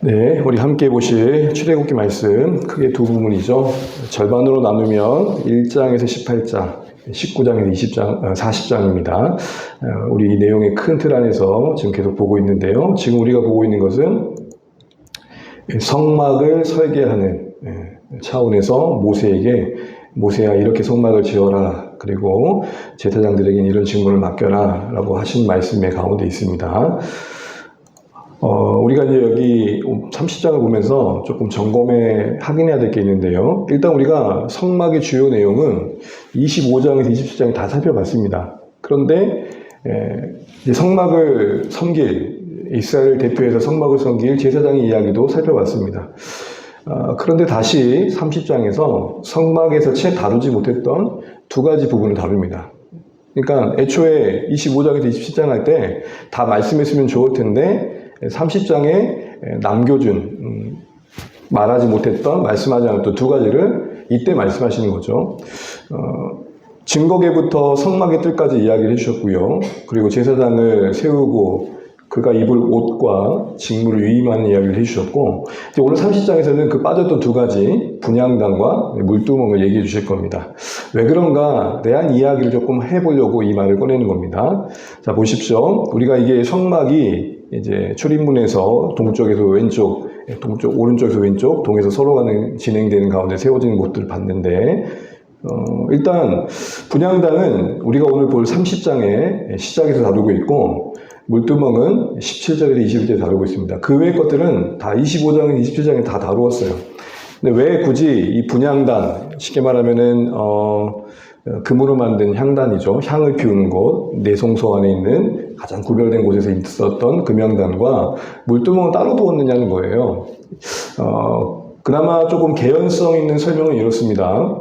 네, 우리 함께 보실 출애굽기 말씀 크게 두 부분이죠. 절반으로 나누면 1장에서 18장, 19장에서 20장, 40장입니다. 우리 이 내용의 큰 틀 안에서 지금 계속 보고 있는데요. 지금 우리가 보고 있는 것은 성막을 설계하는 차원에서 모세에게 모세야 이렇게 성막을 지어라. 그리고 제사장들에게 이런 직무를 맡겨라 라고 하신 말씀의 가운데 있습니다. 우리가 이제 여기 30장을 보면서 조금 확인해야 될 게 있는데요. 일단 우리가 성막의 주요 내용은 25장에서 27장에 다 살펴봤습니다. 그런데 이제 성막을 섬길, 이스라엘을 대표해서 성막을 섬길 제사장의 이야기도 살펴봤습니다. 그런데 다시 30장에서 성막에서 채 다루지 못했던 두 가지 부분을 다룹니다. 그러니까 애초에 25장에서 27장 할 때 다 말씀했으면 좋을 텐데 30장에 남겨준 말하지 못했던 말씀하지 않았던 두 가지를 이때 말씀하시는 거죠. 증거계부터 성막의 뜰까지 이야기를 해주셨고요. 그리고 제사장을 세우고 그가 입을 옷과 직무를 위임하는 이야기를 해주셨고, 이제 오늘 30장에서는 그 빠졌던 두 가지 분향단과 물두멍을 얘기해 주실 겁니다. 왜 그런가 대한 이야기를 조금 해보려고 이 말을 꺼내는 겁니다. 자, 보십시오. 우리가 이게 성막이 이제 출입문에서 동쪽에서 왼쪽, 오른쪽에서 왼쪽, 동에서 서로 가는 진행되는 가운데 세워지는 곳들을 봤는데, 일단 분향단은 우리가 오늘 볼 30장의 시작에서 다루고 있고, 물두멍은 17절에서 21절에 다루고 있습니다. 그 외의 것들은 다 25장에서 27장에 다 다루었어요. 근데 왜 굳이 이 분향단, 쉽게 말하면은 금으로 만든 향단이죠. 향을 피우는 곳, 내성소 안에 있는 가장 구별된 곳에서 있었던 금향단과 물두멍은 따로 두었느냐는 거예요. 그나마 조금 개연성 있는 설명은 이렇습니다.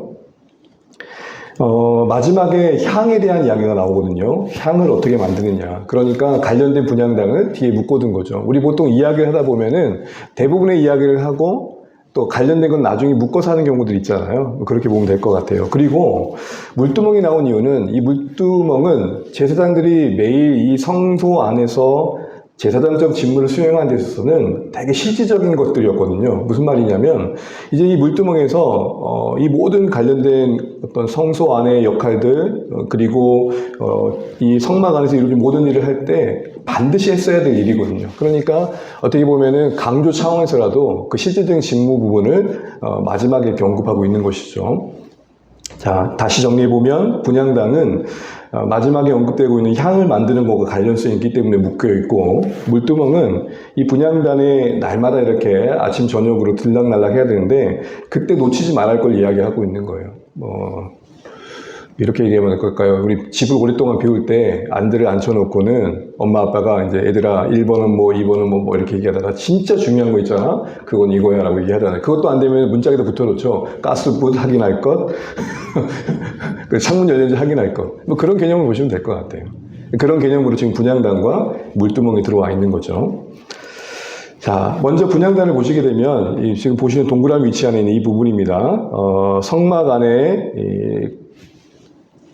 마지막에 향에 대한 이야기가 나오거든요. 향을 어떻게 만드느냐. 그러니까 관련된 분향단을 뒤에 묶어둔 거죠. 우리 보통 이야기를 하다 보면은 대부분의 이야기를 하고 또 관련된 건 나중에 묶어서 하는 경우들 있잖아요. 그렇게 보면 될 것 같아요. 그리고 물두멍이 나온 이유는 이 물두멍은 제사장들이 매일 이 성소 안에서 제사장적 직무를 수행하는 데 있어서는 되게 실질적인 것들이었거든요. 무슨 말이냐면 이제 이 물두멍에서 이 모든 관련된 어떤 성소 안의 역할들 그리고 이 성막 안에서 이루어진 모든 일을 할 때 반드시 했어야 될 일이거든요. 그러니까 어떻게 보면은 강조 차원에서라도 그 실질적인 직무 부분을 마지막에 언급하고 있는 것이죠. 자, 다시 정리해보면 분향단은 마지막에 언급되고 있는 향을 만드는 것과 관련성이 있기 때문에 묶여있고, 물두멍은 이 분향단에 날마다 이렇게 아침 저녁으로 들락날락 해야 되는데 그때 놓치지 말할 걸 이야기하고 있는 거예요. 이렇게 얘기하면 될까요? 우리 집을 오랫동안 비울 때 안들을 앉혀놓고는 엄마 아빠가 이제 애들아 1번은 뭐 2번은 뭐 이렇게 얘기하다가 진짜 중요한 거 있잖아? 그건 이거야 라고 얘기하잖아요. 그것도 안 되면 문짝에다 붙여놓죠. 가스불 확인할 것, 창문 열렸는지 확인할 것. 뭐 그런 개념을 보시면 될 것 같아요. 그런 개념으로 지금 분향단과 물두멍이 들어와 있는 거죠. 자, 먼저 분향단을 보시게 되면 지금 보시는 동그라미 위치 안에 있는 이 부분입니다. 성막 안에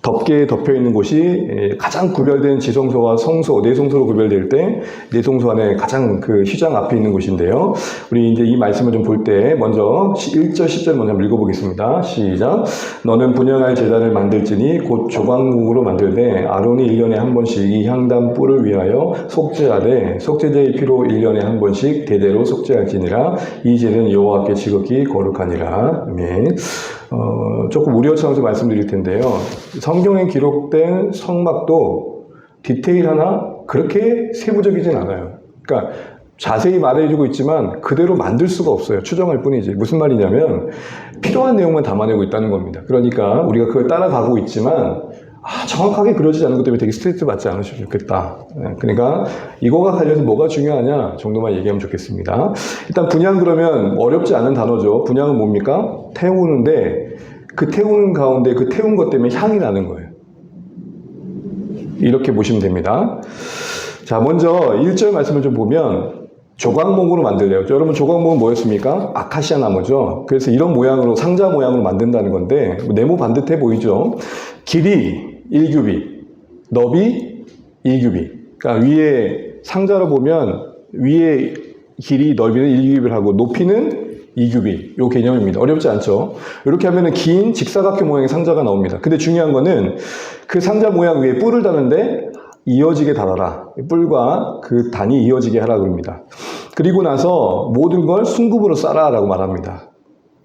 덮개 덮여 있는 곳이 가장 구별된 지성소와 성소, 내성소로 구별될 때 내성소 안에 가장 그 휘장 앞에 있는 곳인데요. 우리 이제 이 말씀을 좀 볼 때 먼저 1절, 10절 먼저 한번 읽어보겠습니다. 시작. 너는 분향할 제단을 만들지니 곧 조각목으로 만들되 아론이 1년에 한 번씩 이 향단 뿔을 위하여 속죄하되 속죄제의 피로 1년에 한 번씩 대대로 속죄할지니라. 이 제는 여호와께 지극히 거룩하니라. 아멘. 조금 우려 차원에서 말씀드릴 텐데요. 성경에 기록된 성막도 디테일 하나 그렇게 세부적이진 않아요. 그러니까 자세히 말해주고 있지만 그대로 만들 수가 없어요. 추정할 뿐이지. 무슨 말이냐면 필요한 내용만 담아내고 있다는 겁니다. 그러니까 우리가 그걸 따라가고 있지만 정확하게 그려지지 않은 것 때문에 되게 스트레스 받지 않으시면 좋겠다. 그러니까 이거가 관련해서 뭐가 중요하냐 정도만 얘기하면 좋겠습니다. 일단 분향 그러면 어렵지 않은 단어죠. 분향은 뭡니까? 태우는데 그 태우는 가운데 그 태운 것 때문에 향이 나는 거예요. 이렇게 보시면 됩니다. 자, 먼저 1절 말씀을 좀 보면 조각목으로 만들래요. 여러분 조각목은 뭐였습니까? 아카시아 나무죠. 그래서 이런 모양으로 상자 모양으로 만든다는 건데 네모 반듯해 보이죠. 길이 1규빗, 너비 2규빗. 그러니까 위에 상자로 보면 위에 길이 넓이는 1규빗을 하고 높이는 2규빗. 요 개념입니다. 어렵지 않죠? 이렇게 하면은 긴 직사각형 모양의 상자가 나옵니다. 근데 중요한 거는 그 상자 모양 위에 뿔을 다는데 이어지게 달아라. 뿔과 그 단이 이어지게 하라 그럽니다. 그리고 나서 모든 걸 순굽으로 싸라 라고 말합니다.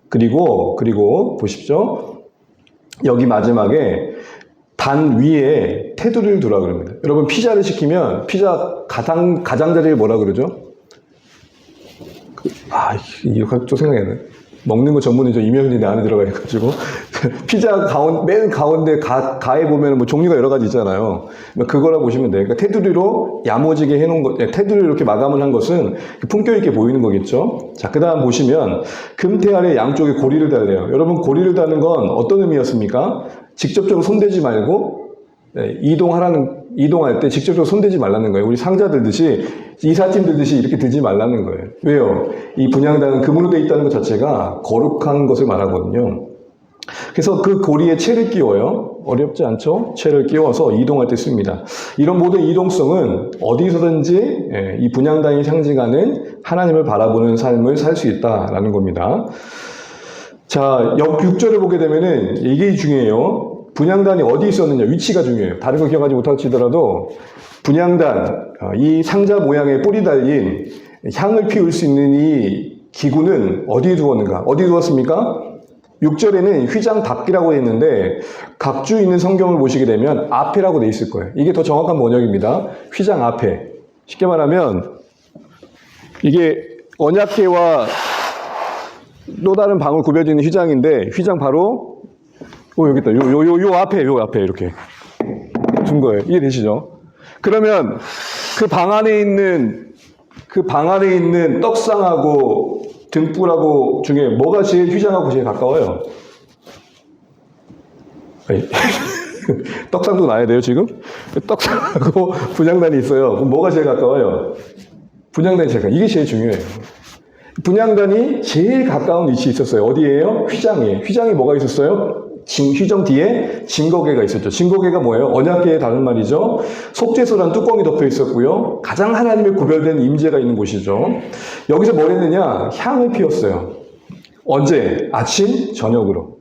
그리고 보십시오. 여기 마지막에 단 위에 테두리를 두라 그럽니다. 여러분 피자를 시키면 피자 가장자리를 뭐라 그러죠? 이거 또 생각나네. 먹는 거 전문에 저 이명진이 내 안에 들어가 있어가지고 피자 맨 가운데 가에 보면 뭐 종류가 여러 가지 있잖아요. 그거라 보시면 돼요. 그러니까 테두리로 야무지게 해놓은 것, 테두리로 이렇게 마감을 한 것은 품격 있게 보이는 거겠죠. 자, 그 다음 보시면 금태 아래 양쪽에 고리를 달래요. 여러분 고리를 다는 건 어떤 의미였습니까? 직접적으로 손대지 말고 이동할 때 직접적으로 손대지 말라는 거예요. 우리 상자 들듯이 이삿짐 들듯이 이렇게 들지 말라는 거예요. 왜요? 이 분향단은 금으로 되어 있다는 것 자체가 거룩한 것을 말하거든요. 그래서 그 고리에 채를 끼워요. 어렵지 않죠? 채를 끼워서 이동할 때 씁니다. 이런 모든 이동성은 어디서든지 이 분향단이 상징하는 하나님을 바라보는 삶을 살 수 있다라는 겁니다. 자, 6절을 보게 되면은 이게 중요해요. 분향단이 어디 있었느냐, 위치가 중요해요. 다른 거 기억하지 못하시더라도 분향단, 이 상자 모양의 뿔이 달린 향을 피울 수 있는 이 기구는 어디에 두었는가? 어디 두었습니까? 6절에는 휘장답기라고 했는데 각주 있는 성경을 보시게 되면 앞에라고 돼 있을 거예요. 이게 더 정확한 번역입니다. 휘장 앞에. 쉽게 말하면 이게 언약궤와 또 다른 방울 구별되는 휘장인데 휘장 바로 여기 있다. 요 앞에 이렇게 둔 거예요. 이해되시죠? 그러면 그 방 안에 있는 떡상하고 등불하고 중에 뭐가 제일 휘장하고 제일 가까워요? 떡상도 놔야 돼요, 지금? 떡상하고 분향단이 있어요. 그럼 뭐가 제일 가까워요? 분향단이 제일 가까워요. 이게 제일 중요해요. 분향단이 제일 가까운 위치에 있었어요. 어디예요? 휘장이에요. 휘장이 뭐가 있었어요? 휘장 뒤에 증거궤가 있었죠. 증거궤가 뭐예요? 언약궤의 다른 말이죠. 속죄소란 뚜껑이 덮여 있었고요. 가장 하나님의 구별된 임재가 있는 곳이죠. 여기서 뭘 했느냐? 향을 피웠어요. 언제? 아침, 저녁으로.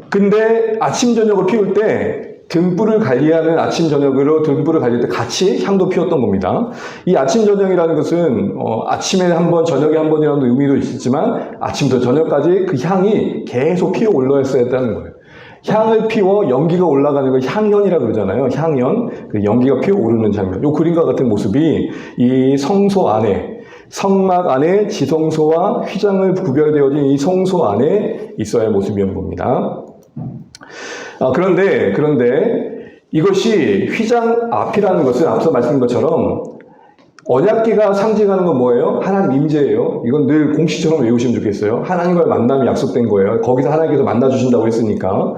근데 아침, 저녁을 피울 때 등불을 관리하는 아침, 저녁으로 등불을 관리할 때 같이 향도 피웠던 겁니다. 이 아침, 저녁이라는 것은 아침에 한 번, 저녁에 한 번이라는 의미도 있지만 아침부터 저녁까지 그 향이 계속 피어 올라왔어야 했다는 거예요. 향을 피워 연기가 올라가는 걸 향연이라고 그러잖아요. 향연, 그 연기가 피어 오르는 장면. 이 그림과 같은 모습이 이 성소 안에, 성막 안에 지성소와 휘장을 구별되어진 이 성소 안에 있어야 할 모습이었는 겁니다. 그런데 이것이 휘장 앞이라는 것은 앞서 말씀드린 것처럼 언약궤가 상징하는 건 뭐예요? 하나님 임재예요. 이건 늘 공식처럼 외우시면 좋겠어요. 하나님과의 만남이 약속된 거예요. 거기서 하나님께서 만나주신다고 했으니까.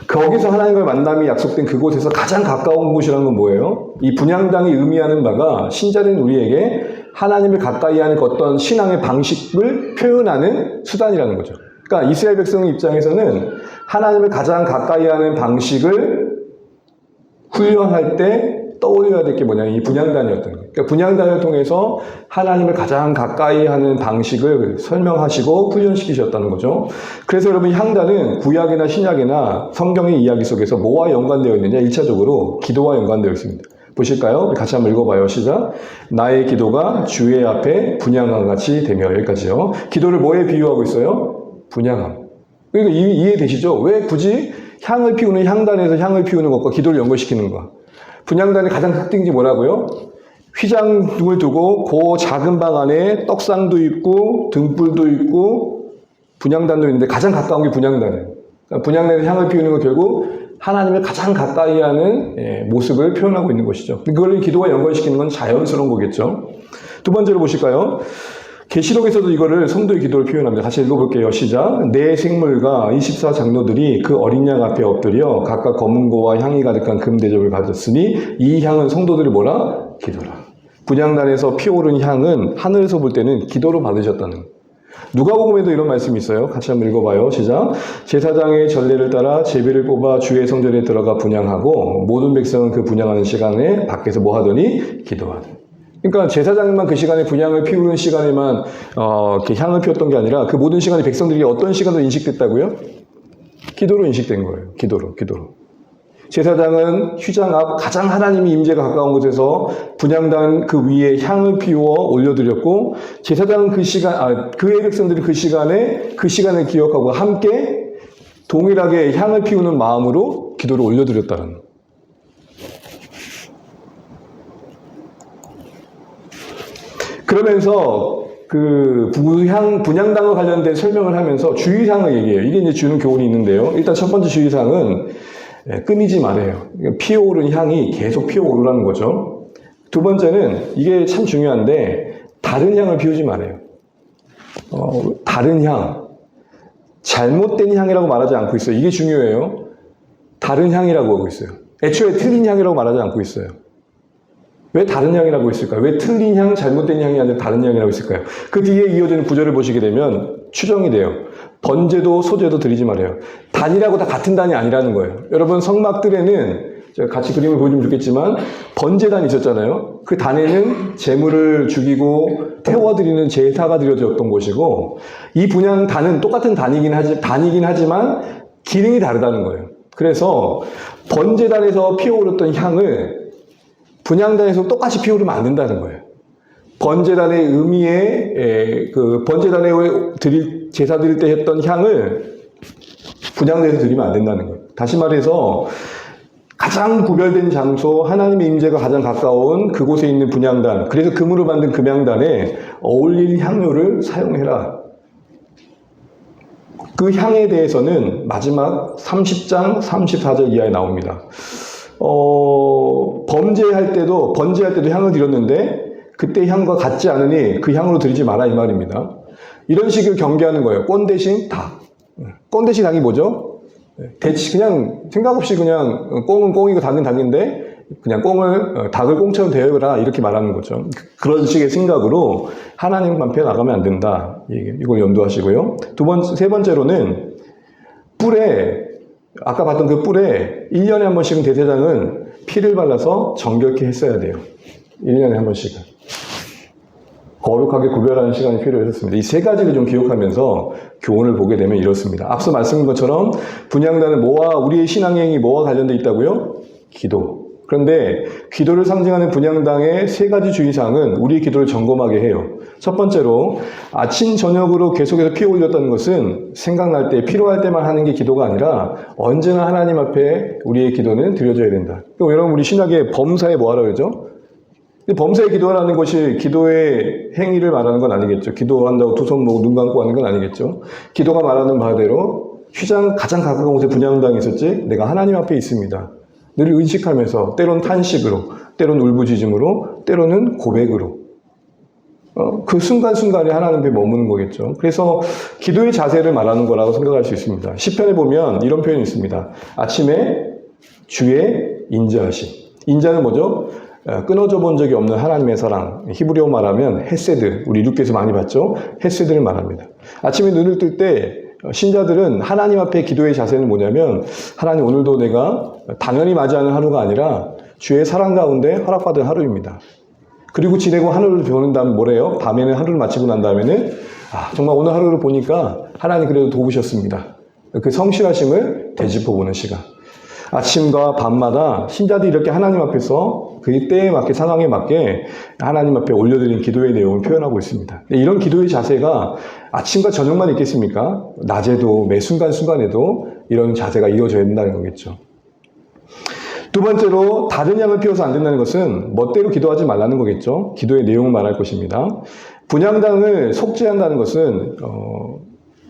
거기서 하나님과의 만남이 약속된 그곳에서 가장 가까운 곳이라는 건 뭐예요? 이 분향단이 의미하는 바가 신자된 우리에게 하나님을 가까이 하는 어떤 신앙의 방식을 표현하는 수단이라는 거죠. 그러니까 이스라엘 백성 입장에서는 하나님을 가장 가까이 하는 방식을 훈련할 때 떠올려야 될 게 뭐냐면 이 분향단이었던 거예요. 그러니까 분향단을 통해서 하나님을 가장 가까이 하는 방식을 설명하시고 훈련시키셨다는 거죠. 그래서 여러분 향단은 구약이나 신약이나 성경의 이야기 속에서 뭐와 연관되어 있느냐? 1차적으로 기도와 연관되어 있습니다. 보실까요? 같이 한번 읽어봐요. 시작. 나의 기도가 주의 앞에 분향함 같이 되며. 여기까지요. 기도를 뭐에 비유하고 있어요? 분향함. 그러니까 이해되시죠? 왜 굳이 향을 피우는 향단에서 향을 피우는 것과 기도를 연결시키는가? 분향단의 가장 특징이 뭐라고요? 휘장등을 두고 그 작은 방 안에 떡상도 있고 등불도 있고 분향단도 있는데 가장 가까운 게 분향단이에요. 그러니까 분향단에서 향을 피우는 건 결국 하나님을 가장 가까이 하는 모습을 표현하고 있는 것이죠. 그걸 기도와 연결시키는 건 자연스러운 거겠죠. 두 번째로 보실까요? 계시록에서도 이거를 성도의 기도를 표현합니다. 같이 읽어볼게요. 시작. 내 생물과 24장로들이 그 어린 양 앞에 엎드려 각각 검은고와 향이 가득한 금대접을 가졌으니 이 향은 성도들이 뭐라? 기도라. 분향단에서 피어오른 향은 하늘에서 볼 때는 기도로 받으셨다는. 누가복음에도 이런 말씀이 있어요. 같이 한번 읽어봐요. 시작. 제사장의 전례를 따라 제비를 뽑아 주의 성전에 들어가 분향하고 모든 백성은 그 분향하는 시간에 밖에서 뭐 하더니? 기도하더니. 그러니까 제사장만 그 시간에 분향을 피우는 시간에만 이렇게 향을 피웠던 게 아니라 그 모든 시간에 백성들이 어떤 시간으로 인식됐다고요? 기도로 인식된 거예요. 기도로. 제사장은 휘장 앞 가장 하나님의 임재가 가까운 곳에서 분향단 그 위에 향을 피워 올려드렸고, 제사장은 그의 백성들이 그 시간을 기억하고 함께 동일하게 향을 피우는 마음으로 기도를 올려드렸다는 거예요. 그러면서 그 분향단과 관련된 설명을 하면서 주의사항을 얘기해요. 이게 이제 주는 교훈이 있는데요. 일단 첫 번째 주의사항은 끊이지 말아요. 피어오른 향이 계속 피어오르라는 거죠. 두 번째는 이게 참 중요한데 다른 향을 피우지 말아요. 다른 향, 잘못된 향이라고 말하지 않고 있어요. 이게 중요해요. 다른 향이라고 하고 있어요. 애초에 틀린 향이라고 말하지 않고 있어요. 왜 다른 향이라고 했을까요? 왜 틀린 향, 잘못된 향이 아니라 다른 향이라고 했을까요? 그 뒤에 이어지는 구절을 보시게 되면 추정이 돼요. 번제도 소제도 드리지 말아요. 단이라고 다 같은 단이 아니라는 거예요. 여러분 성막들에는 제가 같이 그림을 보여주면 좋겠지만 번제단이 있었잖아요. 그 단에는 제물을 죽이고 태워드리는 제사가 드려졌던 곳이고, 이 분향단은 똑같은 단이긴 하지만 기능이 다르다는 거예요. 그래서 번제단에서 피어오르던 향을 분향단에서 똑같이 피우면 안 된다는 거예요. 번제단의 의미에 번제단에 제사 드릴 때 했던 향을 분향단에서 드리면 안 된다는 거예요. 다시 말해서 가장 구별된 장소, 하나님의 임재가 가장 가까운 그곳에 있는 분향단, 그래서 금으로 만든 금향단에 어울릴 향료를 사용해라. 그 향에 대해서는 마지막 30장 34절 이하에 나옵니다. 번제할 때도 향을 드렸는데 그때 향과 같지 않으니 그 향으로 드리지 마라 이 말입니다. 이런 식으로 경계하는 거예요. 꼰 대신 닭. 꼰 대신 닭이 뭐죠? 그냥 생각 없이 그냥 꽁은 꽁이고 닭은 닭인데 그냥 닭을 꽁처럼 대해라 이렇게 말하는 거죠. 그런 식의 생각으로 하나님만 펴 나가면 안 된다. 이걸 염두하시고요. 세 번째로는 아까 봤던 그 뿔에 1년에 한 번씩은 대제사장은 피를 발라서 정결케 했어야 돼요. 1년에 한 번씩은. 거룩하게 구별하는 시간이 필요했습니다. 이 세 가지를 좀 기억하면서 교훈을 보게 되면 이렇습니다. 앞서 말씀드린 것처럼 분향단은 우리의 신앙행이 뭐와 관련되어 있다고요? 기도. 그런데 기도를 상징하는 분향단의 세 가지 주의사항은 우리의 기도를 점검하게 해요. 첫 번째로 아침 저녁으로 계속해서 피어 올렸다는 것은 생각날 때 필요할 때만 하는 게 기도가 아니라 언제나 하나님 앞에 우리의 기도는 드려져야 된다. 여러분 우리 신약의 범사에 뭐하라 그러죠? 범사에 기도하라는 것이 기도의 행위를 말하는 건 아니겠죠. 기도한다고 두 손 모으고 눈 감고 하는 건 아니겠죠. 기도가 말하는 바대로 휘장 가장 가까운 곳에 분향당이 있었지 내가 하나님 앞에 있습니다. 늘 의식하면서 때론 탄식으로, 때론 울부짖음으로, 때로는 고백으로 그 순간순간에 하나님 앞에 머무는 거겠죠. 그래서 기도의 자세를 말하는 거라고 생각할 수 있습니다. 시편에 보면 이런 표현이 있습니다. 아침에 주의 인자하심. 인자는 뭐죠? 끊어져 본 적이 없는 하나님의 사랑. 히브리어 말하면 헤세드. 우리 룻기에서 많이 봤죠? 헤세드를 말합니다. 아침에 눈을 뜰 때 신자들은 하나님 앞에 기도의 자세는 뭐냐면 하나님 오늘도 내가 당연히 맞이하는 하루가 아니라 주의 사랑 가운데 허락받은 하루입니다. 그리고 지내고 하루를 보는 다음 뭐래요? 밤에는 하루를 마치고 난 다음에는 정말 오늘 하루를 보니까 하나님 그래도 도우셨습니다. 그 성실하심을 되짚어보는 시간. 아침과 밤마다 신자들이 이렇게 하나님 앞에서 그 때에 맞게 상황에 맞게 하나님 앞에 올려드린 기도의 내용을 표현하고 있습니다. 이런 기도의 자세가 아침과 저녁만 있겠습니까? 낮에도 매 순간순간에도 이런 자세가 이어져야 된다는 거겠죠. 두 번째로 다른 향을 피워서 안 된다는 것은 멋대로 기도하지 말라는 거겠죠. 기도의 내용을 말할 것입니다. 분향단을 속죄한다는 것은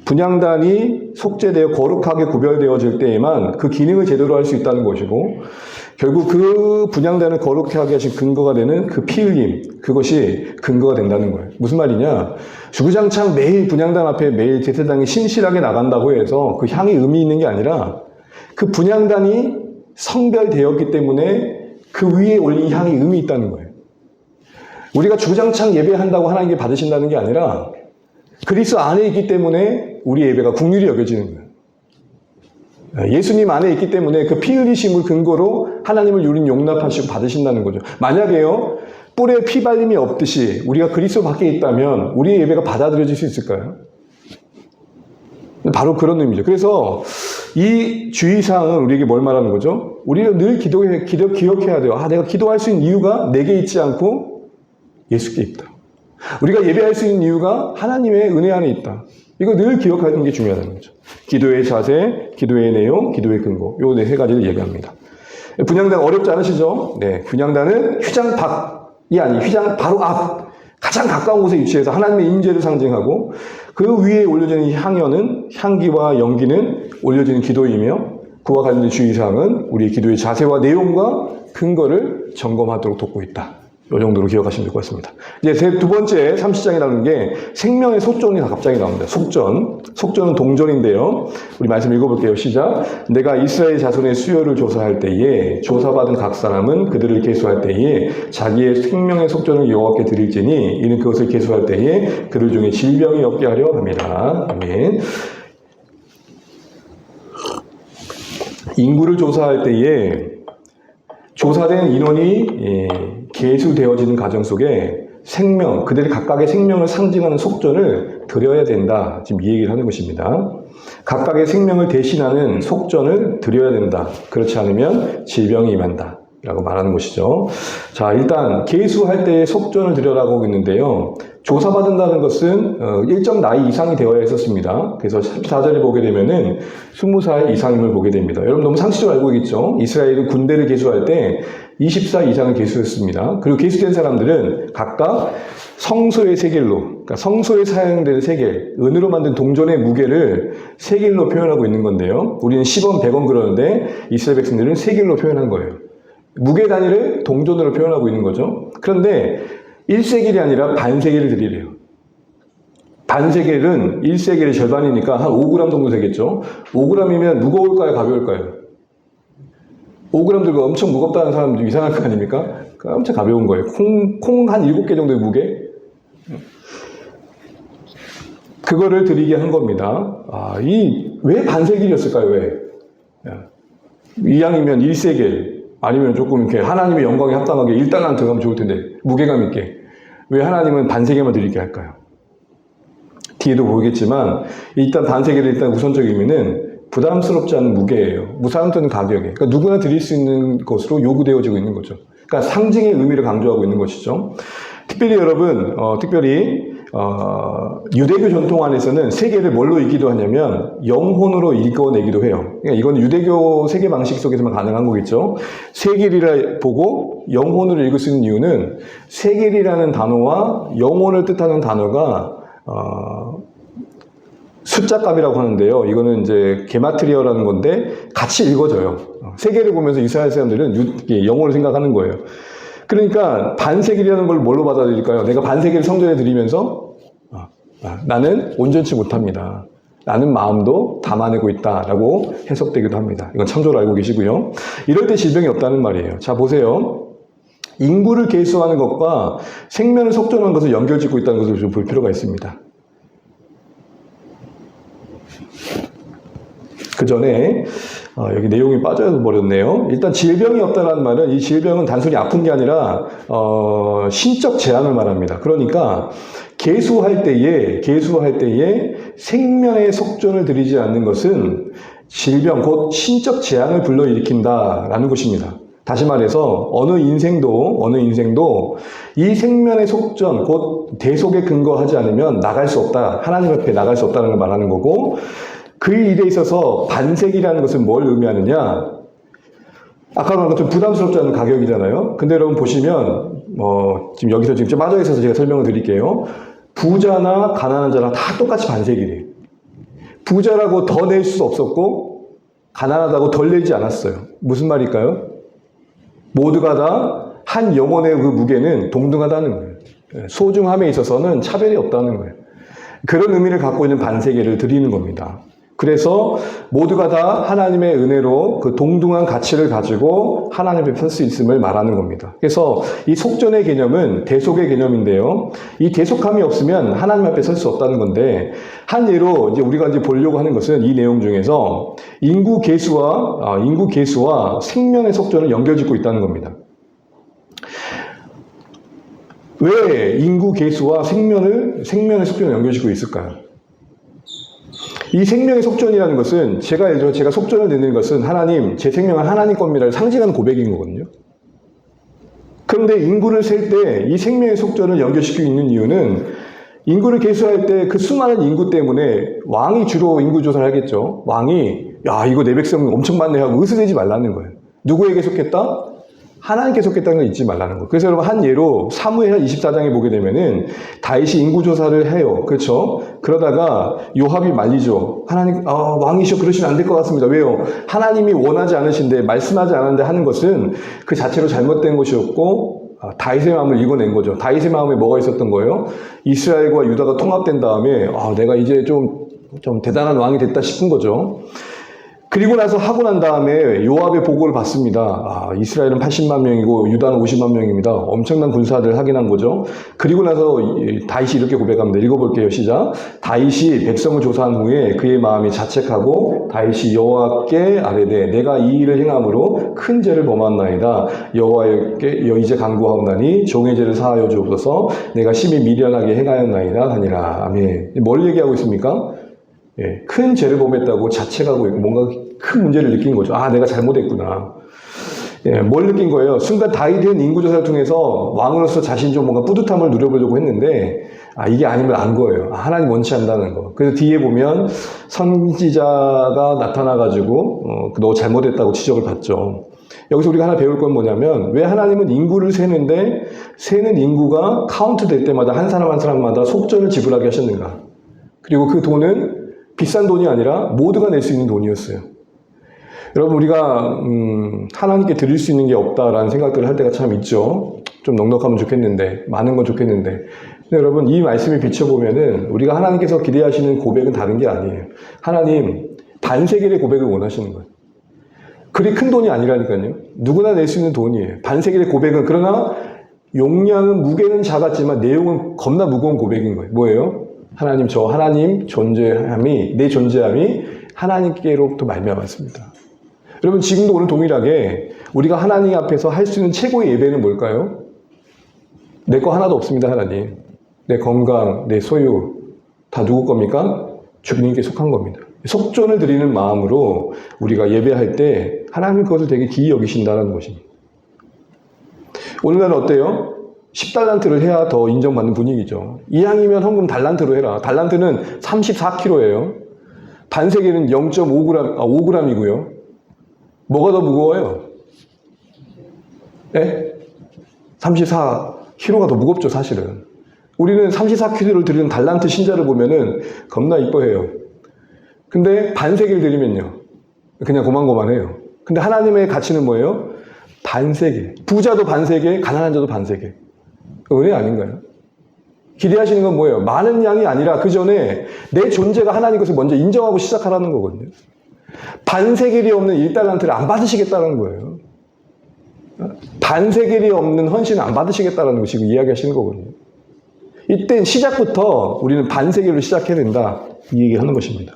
분향단이 속죄되어 거룩하게 구별되어질 때에만 그 기능을 제대로 할 수 있다는 것이고, 결국 그 분향단을 거룩하게 하신 근거가 되는 그 피 흘림, 그것이 근거가 된다는 거예요. 무슨 말이냐? 주구장창 매일 분향단 앞에 매일 제사장이 신실하게 나간다고 해서 그 향이 의미 있는 게 아니라 그 분향단이 성별되었기 때문에 그 위에 올린 향이 의미 있다는 거예요. 우리가 주구장창 예배한다고 하나님께 받으신다는 게 아니라 그리스도 안에 있기 때문에 우리 예배가 긍휼히 여겨지는 거예요. 예수님 안에 있기 때문에 그 피 흘리심을 근거로 하나님을 우린 용납하시고 받으신다는 거죠. 만약에요, 뿔에 피발림이 없듯이 우리가 그리스도 밖에 있다면 우리의 예배가 받아들여질 수 있을까요? 바로 그런 의미죠. 그래서 이 주의사항은 우리에게 뭘 말하는 거죠? 우리는 늘 기억해야 돼요. 내가 기도할 수 있는 이유가 내게 있지 않고 예수께 있다. 우리가 예배할 수 있는 이유가 하나님의 은혜 안에 있다. 이거 늘 기억하는 게 중요하다는 거죠. 기도의 자세, 기도의 내용, 기도의 근거. 요 네 가지를 얘기합니다. 분향단 어렵지 않으시죠? 네. 분향단은 휘장 밖이 아닌 휘장 바로 앞. 가장 가까운 곳에 위치해서 하나님의 임재를 상징하고 그 위에 올려지는 향연은 향기와 연기는 올려지는 기도이며 그와 관련된 주의사항은 우리의 기도의 자세와 내용과 근거를 점검하도록 돕고 있다. 이 정도로 기억하시면 될 것 같습니다. 이제 두 번째 30장에 나오는 게 생명의 속전이 갑자기 나옵니다. 속전. 속전은 동전인데요. 우리 말씀 읽어볼게요. 시작. 내가 이스라엘 자손의 수요를 조사할 때에 조사받은 각 사람은 그들을 계수할 때에 자기의 생명의 속전을 여호와께 드릴지니 이는 그것을 계수할 때에 그들 중에 질병이 없게 하려 합니다. 아멘. 인구를 조사할 때에 조사된 인원이 계수되어지는 과정 속에 생명, 그들의 각각의 생명을 상징하는 속전을 드려야 된다. 지금 이 얘기를 하는 것입니다. 각각의 생명을 대신하는 속전을 드려야 된다. 그렇지 않으면 질병이 임한다. 라고 말하는 것이죠. 자, 일단 계수할 때의 속전을 드려라고 하고 있는데요. 조사받는다는 것은 일정 나이 이상이 되어야 했었습니다. 그래서 14절에 보게 되면은 20살 이상임을 보게 됩니다. 여러분 너무 상식적으로 알고 있죠? 이스라엘은 군대를 계수할 때 20살 이상을 계수했습니다. 그리고 계수된 사람들은 각각 성소의 세겔로, 그러니까 성소에 사용되는 세겔, 은으로 만든 동전의 무게를 세겔로 표현하고 있는 건데요. 우리는 10원, 100원 그러는데 이스라엘 백성들은 세겔로 표현한 거예요. 무게 단위를 동전으로 표현하고 있는 거죠. 그런데 1세겔이 아니라 반세겔을 드리래요. 반세겔은 1세겔의 절반이니까 한 5g 정도 되겠죠. 5g이면 무거울까요? 가벼울까요? 5g 들고 엄청 무겁다는 사람 좀 이상할 거 아닙니까? 엄청 가벼운 거예요. 콩 한 7개 정도의 무게? 그거를 드리게 한 겁니다. 왜 반세겔이었을까요? 왜? 이왕이면 1세겔. 아니면 조금 이렇게 하나님의 영광에 합당하게 1달러는 들어가면 좋을 텐데 무게감 있게 왜 하나님은 반세겔만 드리게 할까요? 뒤에도 보겠지만 일단 반세겔의 일단 우선적 의미는 부담스럽지 않은 무게예요. 무상또는 가격에. 그러니까 누구나 드릴 수 있는 것으로 요구되어지고 있는 거죠. 그러니까 상징의 의미를 강조하고 있는 것이죠. 특별히 여러분, 유대교 전통 안에서는 세계를 뭘로 읽기도 하냐면 영혼으로 읽어내기도 해요. 그러니까 이건 유대교 세계 방식 속에서만 가능한 거겠죠. 세겔이라 보고 영혼으로 읽을 수 있는 이유는 세겔이라는 단어와 영혼을 뜻하는 단어가 숫자값이라고 하는데요. 이거는 이제 게마트리어라는 건데 같이 읽어져요. 세계를 보면서 이스라엘 사람들은 영혼을 생각하는 거예요. 그러니까 반세겔이라는 걸 뭘로 받아들일까요? 내가 반세겔을 성전에 드리면서 나는 온전치 못합니다. 나는 마음도 담아내고 있다라고 해석되기도 합니다. 이건 참조로 알고 계시고요. 이럴 때 질병이 없다는 말이에요. 자, 보세요. 인구를 계수하는 것과 생명을 속전하는 것을 연결짓고 있다는 것을 좀 볼 필요가 있습니다. 그 전에 여기 내용이 빠져버렸네요. 일단 질병이 없다는 말은 이 질병은 단순히 아픈 게 아니라 신적 재앙을 말합니다. 그러니까 계수할 때에 생명의 속전을 드리지 않는 것은 질병, 곧 신적 재앙을 불러일으킨다라는 것입니다. 다시 말해서 어느 인생도 이 생명의 속전, 곧 대속에 근거하지 않으면 나갈 수 없다. 하나님 앞에 나갈 수 없다는 걸 말하는 거고, 그 일에 있어서 반세기라는 것은 뭘 의미하느냐? 아까 말한 것처럼 부담스럽지 않은 가격이잖아요. 근데 여러분 보시면 지금 여기서 지금 좀 빠져 있어서 제가 설명을 드릴게요. 부자나 가난한 자나 다 똑같이 반세기래요. 부자라고 더 낼 수 없었고 가난하다고 덜 내지 않았어요. 무슨 말일까요? 모두가 다 한 영혼의 그 무게는 동등하다는 거예요. 소중함에 있어서는 차별이 없다는 거예요. 그런 의미를 갖고 있는 반세계를 드리는 겁니다. 그래서 모두가 다 하나님의 은혜로 그 동등한 가치를 가지고 하나님 앞에 설 수 있음을 말하는 겁니다. 그래서 이 속전의 개념은 대속의 개념인데요. 이 대속함이 없으면 하나님 앞에 설 수 없다는 건데, 한 예로 이제 우리가 이제 보려고 하는 것은 이 내용 중에서 인구 계수와 생명의 속전을 연결짓고 있다는 겁니다. 왜 인구 계수와 생명의 속전을 연결시키고 있을까요? 이 생명의 속전이라는 것은 제가 속전을 내는 것은 하나님, 제 생명은 하나님 겁니다를 상징하는 고백인 거거든요. 그런데 인구를 셀 때 이 생명의 속전을 연결시키고 있는 이유는 인구를 계수할 때 그 수많은 인구 때문에 왕이 주로 인구 조사를 하겠죠. 왕이 야 이거 내 백성 엄청 많네 하고 으스대지 말라는 거예요. 누구에게 속했다? 하나님께 속했다는 걸 잊지 말라는 거. 그래서 여러분 한 예로 사무엘 24장에 보게 되면은 다윗이 인구 조사를 해요. 그렇죠? 그러다가 요압이 말리죠. 하나님 왕이시여 그러시면 안 될 것 같습니다. 왜요? 하나님이 원하지 않으신데 말씀하지 않았는데 하는 것은 그 자체로 잘못된 것이었고 다윗의 마음을 읽어낸 거죠. 다윗의 마음에 뭐가 있었던 거예요? 이스라엘과 유다가 통합된 다음에 내가 이제 좀 대단한 왕이 됐다 싶은 거죠. 그리고 나서 하고 난 다음에 요압의 보고를 받습니다. 이스라엘은 80만 명이고 유다는 50만 명입니다. 엄청난 군사를 확인한 거죠. 그리고 나서 다윗이 이렇게 고백합니다. 읽어볼게요. 시작. 다윗이 백성을 조사한 후에 그의 마음이 자책하고 다윗이 여호와께 아뢰되 내가 이 일을 행함으로 큰 죄를 범하나이다. 여호와께 이제 간구하옵나니 종의 죄를 사하여 주옵소서. 내가 심히 미련하게 행하였나이다 하니라. 아멘. 뭘 얘기하고 있습니까? 큰 죄를 범했다고 자책하고 있고 뭔가 큰 문제를 느낀 거죠. 내가 잘못했구나. 뭘 느낀 거예요? 순간 다윗은 인구조사를 통해서 왕으로서 자신이 좀 뭔가 뿌듯함을 누려보려고 했는데 이게 아님을 안 거예요. 하나님 원치 않는다는 거. 그래서 뒤에 보면 선지자가 나타나가지고 너 잘못했다고 지적을 받죠. 여기서 우리가 하나 배울 건 뭐냐면 왜 하나님은 인구를 세는데 세는 인구가 카운트 될 때마다 한 사람 한 사람마다 속전을 지불하게 하셨는가. 그리고 그 돈은 비싼 돈이 아니라 모두가 낼 수 있는 돈이었어요. 여러분 우리가 하나님께 드릴 수 있는 게 없다라는 생각들을 할 때가 참 있죠. 좀 넉넉하면 좋겠는데 많은 건 좋겠는데 근데 여러분 이 말씀을 비춰보면은 우리가 하나님께서 기대하시는 고백은 다른 게 아니에요. 하나님 반세겔의 고백을 원하시는 거예요. 그리 큰 돈이 아니라니까요. 누구나 낼 수 있는 돈이에요. 반세겔의 고백은 그러나 용량은 무게는 작았지만 내용은 겁나 무거운 고백인 거예요. 뭐예요? 하나님 내 존재함이 하나님께로부터 말미암았습니다. 여러분 지금도 오늘 동일하게 우리가 하나님 앞에서 할 수 있는 최고의 예배는 뭘까요? 내 거 하나도 없습니다. 하나님. 내 건강, 내 소유 다 누구 겁니까? 주님께 속한 겁니다. 속전을 드리는 마음으로 우리가 예배할 때 하나님 그것을 되게 기이 여기신다는 것입니다. 오늘날은 어때요? 10달란트를 해야 더 인정받는 분위기죠. 이왕이면 헌금 달란트로 해라. 달란트는 34kg예요. 반세겔은 5g이고요. 뭐가 더 무거워요? 34kg가 더 무겁죠, 사실은. 우리는 34kg를 드리는 달란트 신자를 보면은 겁나 이뻐해요. 근데 반세겔 드리면요. 그냥 고만고만해요. 근데 하나님의 가치는 뭐예요? 반세겔. 부자도 반세겔, 가난한 자도 반세겔. 은혜 아닌가요? 기대하시는 건 뭐예요? 많은 양이 아니라 그 전에 내 존재가 하나님 것을 먼저 인정하고 시작하라는 거거든요. 반세겔이 없는 1달란트를 안 받으시겠다는 거예요. 반세겔이 없는 헌신을 안 받으시겠다는 거 지금 이야기하시는 거거든요. 이때 시작부터 우리는 반세겔로 시작해야 된다. 이 얘기 하는 것입니다.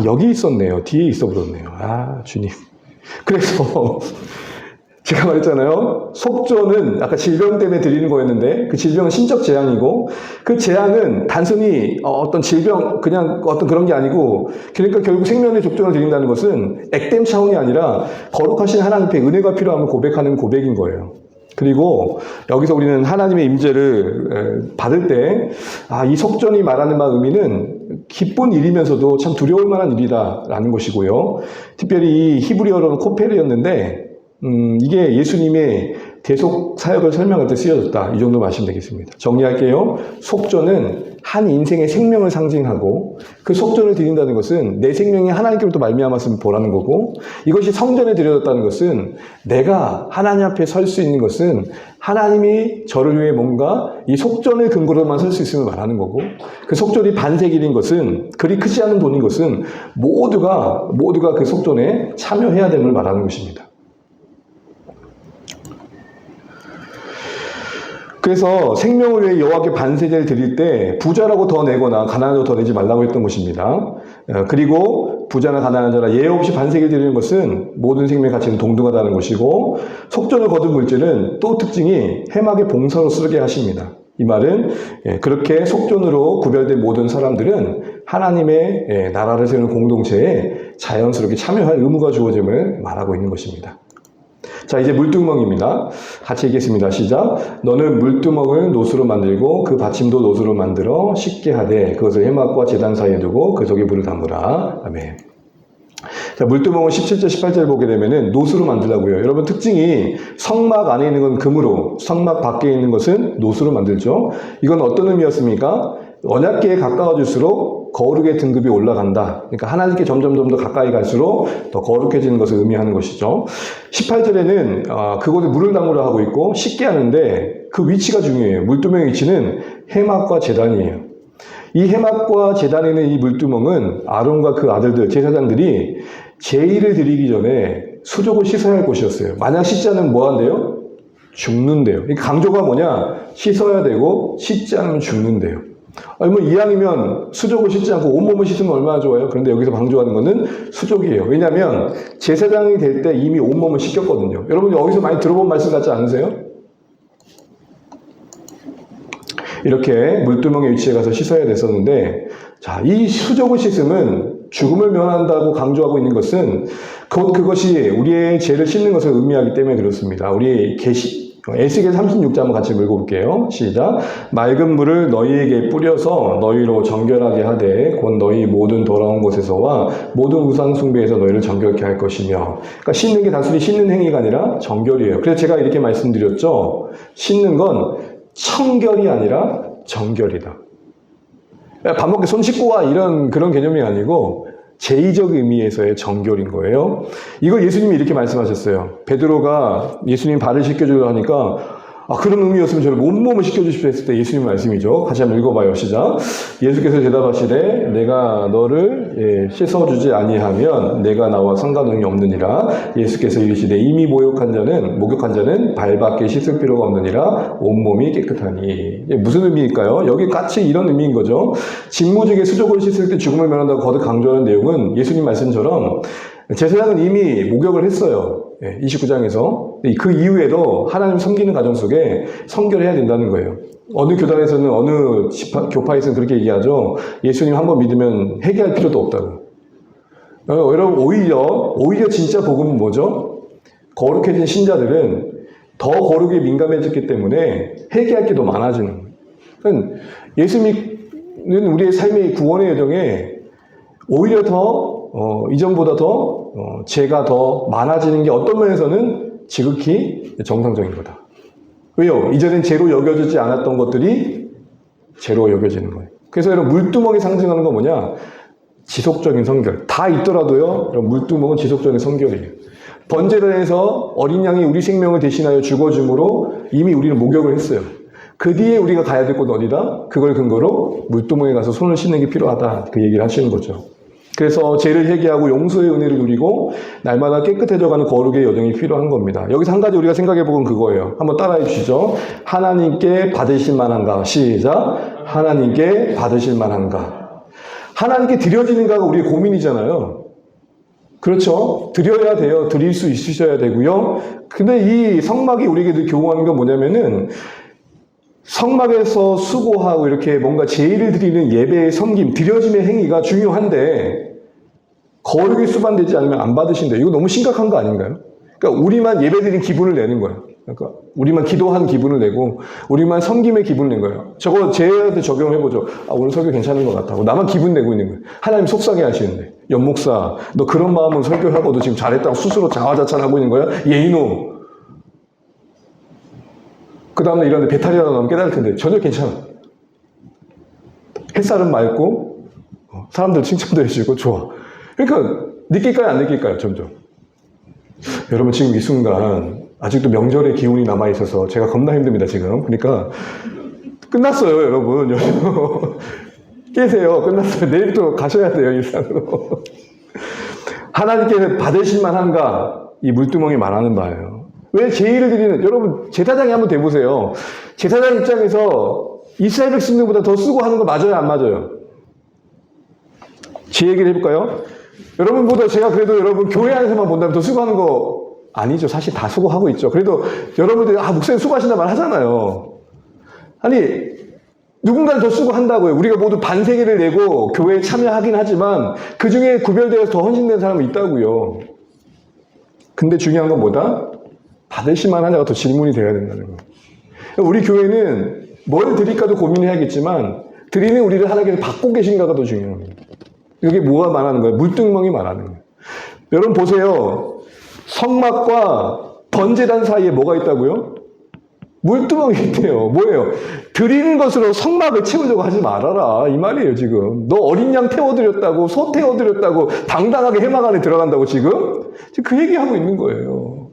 여기 있었네요. 뒤에 있어 버렸네요. 주님. 그래서 제가 말했잖아요. 속전은 아까 질병 때문에 드리는 거였는데 그 질병은 신적 재앙이고 그 재앙은 단순히 어떤 질병 그냥 어떤 그런 게 아니고 그러니까 결국 생명의 족전을 드린다는 것은 액땜 차원이 아니라 거룩하신 하나님께 은혜가 필요함을 고백하는 고백인 거예요. 그리고 여기서 우리는 하나님의 임재를 받을 때 이 속전이 말하는 의미는 기쁜 일이면서도 참 두려울 만한 일이다라는 것이고요. 특별히 이 히브리어로는 코페르였는데 이게 예수님의 대속 사역을 설명할 때 쓰여졌다. 이 정도 말씀 되겠습니다. 정리할게요. 속전은 한 인생의 생명을 상징하고 그 속전을 드린다는 것은 내 생명이 하나님께로부터 말미암았음을 보라는 거고 이것이 성전에 드려졌다는 것은 내가 하나님 앞에 설 수 있는 것은 하나님이 저를 위해 뭔가 이 속전을 근거로만 설 수 있음을 말하는 거고 그 속전이 반세겔인 것은 그리 크지 않은 돈인 것은 모두가 그 속전에 참여해야 됨을 말하는 것입니다. 그래서 생명을 위해 여호와께 반세겔 드릴 때 부자라고 더 내거나 가난하고 더 내지 말라고 했던 것입니다. 그리고 부자나 가난한 자나 예외 없이 반세기를 드리는 것은 모든 생명의 가치는 동등하다는 것이고, 속전을 거둔 물질은 또 특징이 해막의 봉사로 쓰게 하십니다. 이 말은 그렇게 속전으로 구별된 모든 사람들은 하나님의 나라를 세우는 공동체에 자연스럽게 참여할 의무가 주어짐을 말하고 있는 것입니다. 자, 이제 물두멍입니다. 같이 읽겠습니다. 시작. 너는 물두멍을 노수로 만들고 그 받침도 노수로 만들어 쉽게 하되 그것을 해막과 제단 사이에 두고 그 속에 물을 담으라. 아멘. 자, 물두멍을 17절, 18절 보게 되면은 노수로 만들라고요. 여러분, 특징이 성막 안에 있는 건 금으로, 성막 밖에 있는 것은 노수로 만들죠. 이건 어떤 의미였습니까? 언약궤에 가까워질수록 거룩의 등급이 올라간다. 그러니까 하나님께 점점 더 가까이 갈수록 더 거룩해지는 것을 의미하는 것이죠. 18절에는 그곳에 물을 담으라 하고 있고 쉽게 하는데 그 위치가 중요해요. 물두멍의 위치는 해막과 제단이에요. 이 해막과 제단에 있는 이 물두멍은 아론과 그 아들들, 제사장들이 제의를 드리기 전에 수족을 씻어야 할 곳이었어요. 만약 씻지 않으면 뭐 한대요? 죽는데요. 이 강조가 뭐냐? 씻어야 되고 씻지 않으면 죽는데요. 뭐 이왕이면 수족을 씻지 않고 온몸을 씻으면 얼마나 좋아요? 그런데 여기서 강조하는 것은 수족이에요. 왜냐하면 제사장이 될 때 이미 온몸을 씻겼거든요. 여러분 여기서 많이 들어본 말씀 같지 않으세요? 이렇게 물두멍에 위치해 가서 씻어야 됐었는데, 자, 이 수족을 씻음은 죽음을 면한다고 강조하고 있는 것은 곧 그것이 우리의 죄를 씻는 것을 의미하기 때문에 그렇습니다. 우리 에스겔 36장 한번 같이 읽어볼게요. 시작. 맑은 물을 너희에게 뿌려서 너희로 정결하게 하되 곧 너희 모든 더러운 곳에서와 모든 우상 숭배에서 너희를 정결케 할 것이며, 그러니까 씻는 게 단순히 씻는 행위가 아니라 정결이에요. 그래서 제가 이렇게 말씀드렸죠. 씻는 건 청결이 아니라 정결이다. 밥 먹게 손 씻고 와 이런 그런 개념이 아니고 제의적 의미에서의 정결인 거예요. 이걸 예수님이 이렇게 말씀하셨어요. 베드로가 예수님 발을 씻겨주려고 하니까 그런 의미였으면 저를 온몸을 씻겨주십시오 했을 때 예수님 말씀이죠. 같이 한번 읽어봐요. 시작. 예수께서 대답하시되 내가 너를 씻어주지 아니하면 내가 나와 상관이 없느니라. 예수께서 이르시되 이미 목욕한 자는 발밖에 씻을 필요가 없느니라. 온몸이 깨끗하니. 무슨 의미일까요? 여기 같이 이런 의미인 거죠. 직무직의 수족을 씻을 때 죽음을 면한다고 거듭 강조하는 내용은 예수님 말씀처럼 제사장은 이미 목욕을 했어요. 29장에서. 그 이후에도 하나님 섬기는 과정 속에 성결해야 된다는 거예요. 어느 교단에서는 어느 교파에서는 그렇게 얘기하죠. 예수님 한번 믿으면 회개할 필요도 없다고. 여러분 오히려 진짜 복음은 뭐죠? 거룩해진 신자들은 더 거룩에 민감해졌기 때문에 회개할 게 더 많아지는 거예요. 그러니까 예수님은 우리의 삶의 구원의 여정에 오히려 더 이전보다 더 죄가 더 많아지는 게 어떤 면에서는 지극히 정상적인 거다. 왜요? 이전엔 죄로 여겨지지 않았던 것들이 죄로 여겨지는 거예요. 그래서 여러분 물두멍이 상징하는 건 뭐냐? 지속적인 성결. 다 있더라도요. 여러분 물두멍은 지속적인 성결이에요. 번제단에서 어린 양이 우리 생명을 대신하여 죽어줌으로 이미 우리는 목욕을 했어요. 그 뒤에 우리가 가야 될 곳은 어디다? 그걸 근거로 물두멍에 가서 손을 씻는 게 필요하다. 그 얘기를 하시는 거죠. 그래서 죄를 회개하고 용서의 은혜를 누리고 날마다 깨끗해져가는 거룩의 여정이 필요한 겁니다. 여기서 한 가지 우리가 생각해보건 그거예요. 한번 따라해 주시죠. 하나님께 받으실 만한가? 시작. 하나님께 받으실 만한가? 하나님께 드려지는가가 우리의 고민이잖아요. 그렇죠? 드려야 돼요. 드릴 수 있으셔야 되고요. 근데 이 성막이 우리에게 늘 교훈하는 건 뭐냐면은 성막에서 수고하고 이렇게 뭔가 제의를 드리는 예배의 섬김, 드려짐의 행위가 중요한데 거룩이 수반되지 않으면 안 받으신다. 이거 너무 심각한 거 아닌가요? 그러니까 우리만 예배드린 기분을 내는 거예요. 그러니까 우리만 기도한 기분을 내고 우리만 섬김의 기분을 낸 거예요. 저거 제한테 적용해보죠. 오늘 설교 괜찮은 것 같다고 나만 기분 내고 있는 거예요. 하나님 속상해 하시는데 연목사 너 그런 마음으로 설교하고도 지금 잘했다고 스스로 자화자찬하고 있는 거야? 예이노. 그 다음날 일어났는데 배탈이라도 나면 깨달을 텐데 전혀 괜찮아. 햇살은 맑고 사람들 칭찬도 해주고 좋아. 그러니까 느낄까요? 안 느낄까요? 점점. 여러분 지금 이 순간 아직도 명절의 기운이 남아있어서 제가 겁나 힘듭니다 지금. 그러니까 끝났어요 여러분. 깨세요. 끝났어요. 내일부터 가셔야 돼요 일상으로. 하나님께 받으실 만한가? 이 물두멍이 말하는 바예요. 왜 제의를 드리는, 여러분, 제사장이 한번 돼보세요. 제사장 입장에서 이스라엘 백성들보다 더 쓰고 하는 거 맞아요? 안 맞아요? 제 얘기를 해볼까요? 여러분보다 제가 그래도 여러분 교회 안에서만 본다면 더 수고하는 거 아니죠. 사실 다 수고하고 있죠. 그래도 여러분들이 목사님 수고하신다 말 하잖아요. 아니 누군가는 더 수고한다고요. 우리가 모두 반세기를 내고 교회에 참여하긴 하지만 그 중에 구별되어서 더 헌신된 사람은 있다고요. 근데 중요한 건 뭐다? 받으실 만한 자가 더 질문이 돼야 된다는 거예요. 우리 교회는 뭘 드릴까도 고민해야겠지만 드리는 우리를 하나님께서 받고 계신가가 더 중요합니다. 이게 뭐가 말하는 거예요? 물등멍이 말하는 거예요. 여러분 보세요. 성막과 번제단 사이에 뭐가 있다고요? 물두멍이 있대요. 뭐예요? 드리는 것으로 성막을 채우려고 하지 말아라. 이 말이에요, 지금. 너 어린 양 태워드렸다고, 소 태워드렸다고, 당당하게 해막 안에 들어간다고 지금 그 얘기하고 있는 거예요.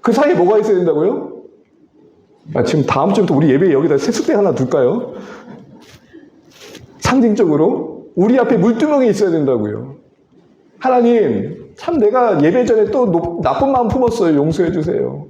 그 사이에 뭐가 있어야 된다고요? 지금 다음 주부터 우리 예배에 여기다 세숫대 하나 둘까요? 상징적으로 우리 앞에 물두멍이 있어야 된다고요. 하나님, 참 내가 예배 전에 또 나쁜 마음 품었어요. 용서해 주세요.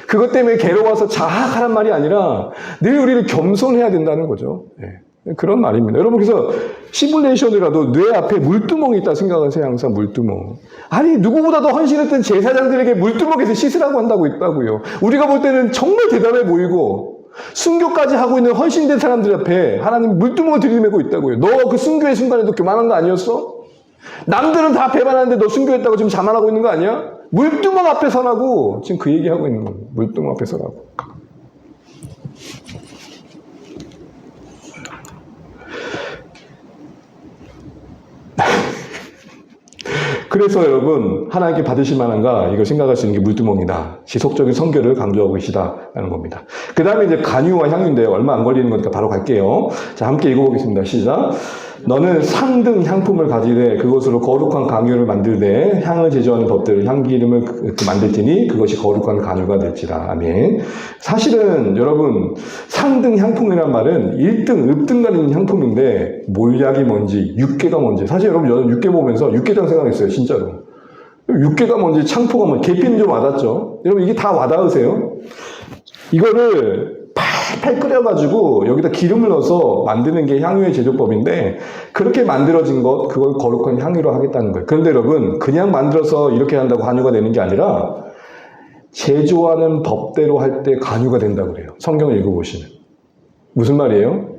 그것 때문에 괴로워서 자학하란 말이 아니라 늘 우리를 겸손해야 된다는 거죠. 네. 그런 말입니다. 여러분 그래서 시뮬레이션이라도 뇌 앞에 물두멍이 있다 생각하세요. 항상 물두멍. 아니 누구보다도 헌신했던 제사장들에게 물두멍에서 씻으라고 한다고 있다고요. 우리가 볼 때는 정말 대단해 보이고 순교까지 하고 있는 헌신된 사람들 앞에 하나님 물두멍을 들이매고 있다고요. 너 그 순교의 순간에도 교만한 거 아니었어? 남들은 다 배반하는데 너 순교했다고 지금 자만하고 있는 거 아니야? 물두멍 앞에 서라고 지금 그 얘기하고 있는 거예요. 물두멍 앞에 서라고. 그래서 여러분 하나님께 받으실 만한가 이걸 생각할 수 있는 게 물두멍이다. 지속적인 선교를 강조하고 계시다라는 겁니다. 그 다음에 이제 간유와 향유인데요. 얼마 안 걸리는 거니까 바로 갈게요. 자, 함께 읽어보겠습니다. 시작. 너는 상등 향품을 가지되 그것으로 거룩한 간유를 만들되 향을 제조하는 법대로 향기름을 만들지니 그것이 거룩한 간유가 될지라. 아멘. 사실은 여러분 상등 향품이란 말은 1등, 읍등 가리는 향품인데 몰약이 뭔지 육개가 뭔지 사실 여러분 저는 육개 보면서 육개장 생각했어요. 진짜로. 육개가 뭔지 창포가 뭔지 계피는 좀 와닿죠. 여러분 이게 다 와닿으세요? 이거를 팔팔 끓여가지고 여기다 기름을 넣어서 만드는 게 향유의 제조법인데 그렇게 만들어진 것 그걸 거룩한 향유로 하겠다는 거예요. 그런데 여러분 그냥 만들어서 이렇게 한다고 간유가 되는 게 아니라 제조하는 법대로 할 때 간유가 된다고 그래요. 성경을 읽어보시면. 무슨 말이에요?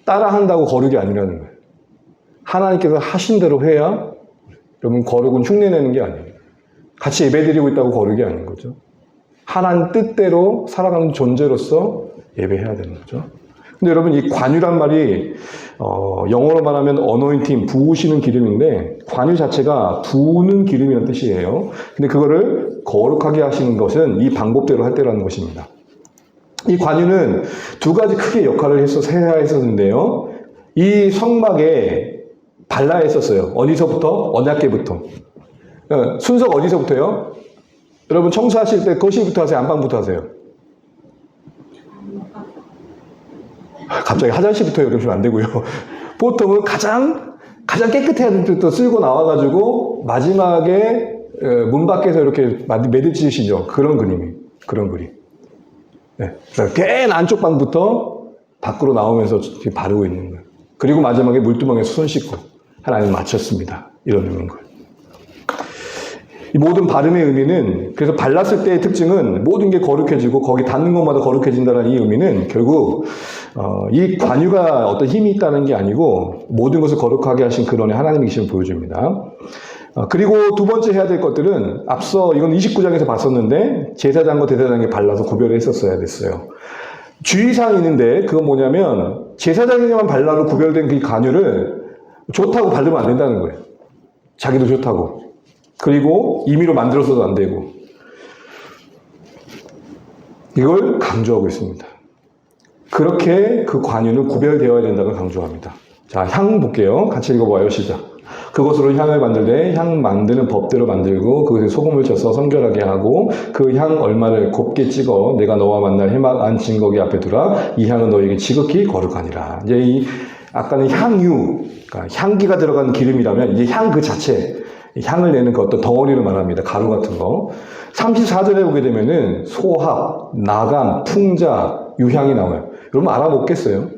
따라한다고 거룩이 아니라는 거예요. 하나님께서 하신 대로 해야 여러분 거룩은 흉내내는 게 아니에요. 같이 예배드리고 있다고 거룩이 아닌 거죠. 하나님 뜻대로 살아가는 존재로서 예배해야 되는 거죠. 근데 여러분 이 관유란 말이 영어로 말하면 어노인팅, 부으시는 기름인데 관유 자체가 부는 기름이라는 뜻이에요. 근데 그거를 거룩하게 하시는 것은 이 방법대로 할 때라는 것입니다. 이 관유는 두 가지 크게 역할을 해야 했었는데요. 이 성막에 발라야 했었어요. 어디서부터? 언약궤부터. 순서가 어디서부터요? 여러분 청소하실 때 거실부터 하세요? 안방부터 하세요? 갑자기 화장실부터 이러시면 안 되고요. 보통은 가장 깨끗해야 될 때부터 쓸고 나와가지고 마지막에 문 밖에서 이렇게 매듭지으시죠. 그런 그림이. 그런 그림. 네. 꽤나 안쪽 방부터 밖으로 나오면서 바르고 있는 거예요. 그리고 마지막에 물두멍에서 손 씻고 하나님 마쳤습니다. 이런 의미인 거예요. 이 모든 발음의 의미는 그래서 발랐을 때의 특징은 모든 게 거룩해지고 거기 닿는 것마다 거룩해진다는 이 의미는 결국 이 관유가 어떤 힘이 있다는 게 아니고 모든 것을 거룩하게 하신 그런의 하나님이심을 보여줍니다. 그리고 두 번째 해야 될 것들은 앞서 이건 29장에서 봤었는데 제사장과 대제사장이 발라서 구별을 했었어야 됐어요. 주의사항이 있는데 그건 뭐냐면 제사장에게만 발라로 구별된 그 관유를 좋다고 바르면 안 된다는 거예요. 자기도 좋다고. 그리고 임의로 만들어서도 안 되고 이걸 강조하고 있습니다. 그렇게 그 관유는 구별되어야 된다고 강조합니다. 자, 향 볼게요. 같이 읽어봐요. 시작. 그것으로 향을 만들되 향 만드는 법대로 만들고 그것에 소금을 쳐서 성결하게 하고 그 향 얼마를 곱게 찍어 내가 너와 만날 해막 안 증거기 앞에 두라. 이 향은 너에게 지극히 거룩하니라. 이제 이 아까는 향유, 그러니까 향기가 들어간 기름이라면 이제 향 그 자체 향을 내는 그 어떤 덩어리를 말합니다. 가루 같은 거. 34절에 보게 되면은 소합, 나감, 풍자, 유향이 나와요. 여러분 알아먹겠어요?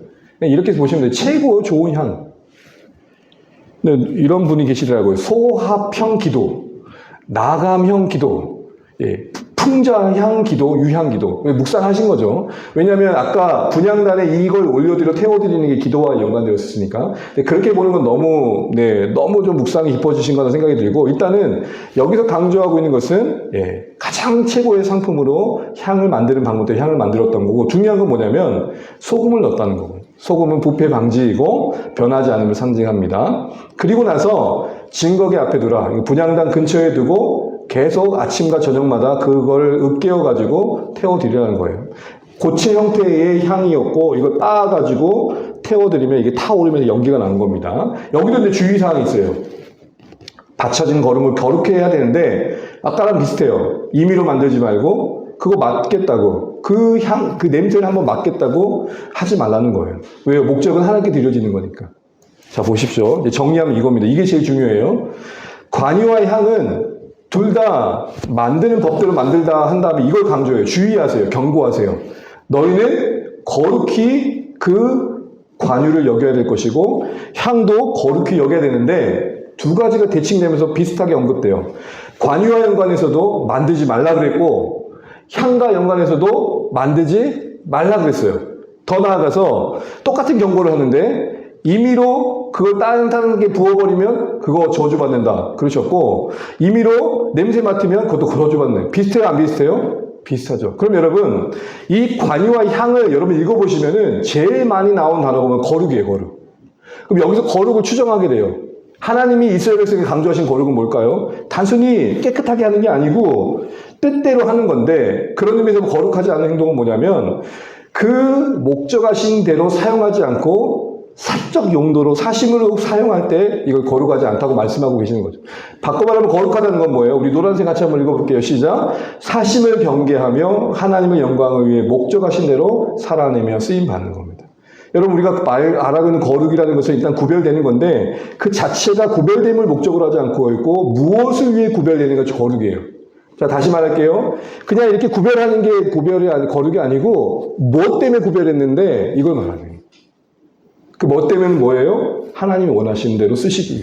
이렇게 보시면 돼요. 최고 좋은 향. 근데 이런 분이 계시더라고요. 소합형 기도, 나감형 기도, 예, 풍자향 기도, 유향 기도. 묵상하신 거죠. 왜냐하면 아까 분향단에 이걸 올려드려 태워드리는 게 기도와 연관되었으니까. 그렇게 보는 건 너무 좀 묵상이 깊어지신 거라는 생각이 들고, 일단은 여기서 강조하고 있는 것은 가장 최고의 상품으로 향을 만드는 방법대로 향을 만들었던 거고, 중요한 건 뭐냐면 소금을 넣었다는 거고, 소금은 부패 방지이고 변하지 않음을 상징합니다. 그리고 나서 증거계 앞에 두라. 분향단 근처에 두고 계속 아침과 저녁마다 그걸 으깨어가지고 태워드리라는 거예요. 고체 형태의 향이었고, 이걸 빻아가지고 태워드리면 이게 타오르면서 연기가 나는 겁니다. 여기도 이제 주의사항이 있어요. 받쳐진 거름을 거룩해 해야 되는데, 아까랑 비슷해요. 임의로 만들지 말고, 그거 맡겠다고, 그 냄새를 한번 맡겠다고 하지 말라는 거예요. 왜요? 목적은 하나님께 드려지는 거니까. 자, 보십시오. 이제 정리하면 이겁니다. 이게 제일 중요해요. 관유와 향은 둘 다 만드는 법대로 만들다 한 다음에 이걸 강조해요. 주의하세요. 경고하세요. 너희는 거룩히 그 관유를 여겨야 될 것이고 향도 거룩히 여겨야 되는데 두 가지가 대칭되면서 비슷하게 언급돼요. 관유와 연관해서도 만들지 말라 그랬고 향과 연관해서도 만들지 말라 그랬어요. 더 나아가서 똑같은 경고를 하는데 임의로 그걸 다른 게 부어버리면 그거 저주받는다 그러셨고, 임의로 냄새 맡으면 그것도 저주받는. 비슷해요? 안 비슷해요? 비슷하죠. 그럼 여러분, 이 관유와 향을 여러분 읽어보시면은 제일 많이 나온 단어가 보면 거룩이에요, 거룩. 그럼 여기서 거룩을 추정하게 돼요. 하나님이 이스라엘 백성에게 강조하신 거룩은 뭘까요? 단순히 깨끗하게 하는 게 아니고 뜻대로 하는 건데, 그런 의미에서 거룩하지 않은 행동은 뭐냐면 그 목적하신 대로 사용하지 않고 사적 용도로 사심으로 사용할 때 이걸 거룩하지 않다고 말씀하고 계시는 거죠. 바꿔 말하면 거룩하다는 건 뭐예요? 우리 노란색 같이 한번 읽어볼게요. 시작. 사심을 경계하며 하나님의 영광을 위해 목적하신 대로 살아내며 쓰임 받는 겁니다. 여러분, 우리가 말하고 있는 거룩이라는 것은 일단 구별되는 건데 그 자체가 구별됨을 목적으로 하지 않고 있고 무엇을 위해 구별되는 것이 거룩이에요. 자, 다시 말할게요. 그냥 이렇게 구별하는 게 거룩이 아니고 무엇 때문에 구별했는데 이걸 말하는 거예요. 그 뭐 때문에 뭐예요? 하나님이 원하시는 대로 쓰시기 위해.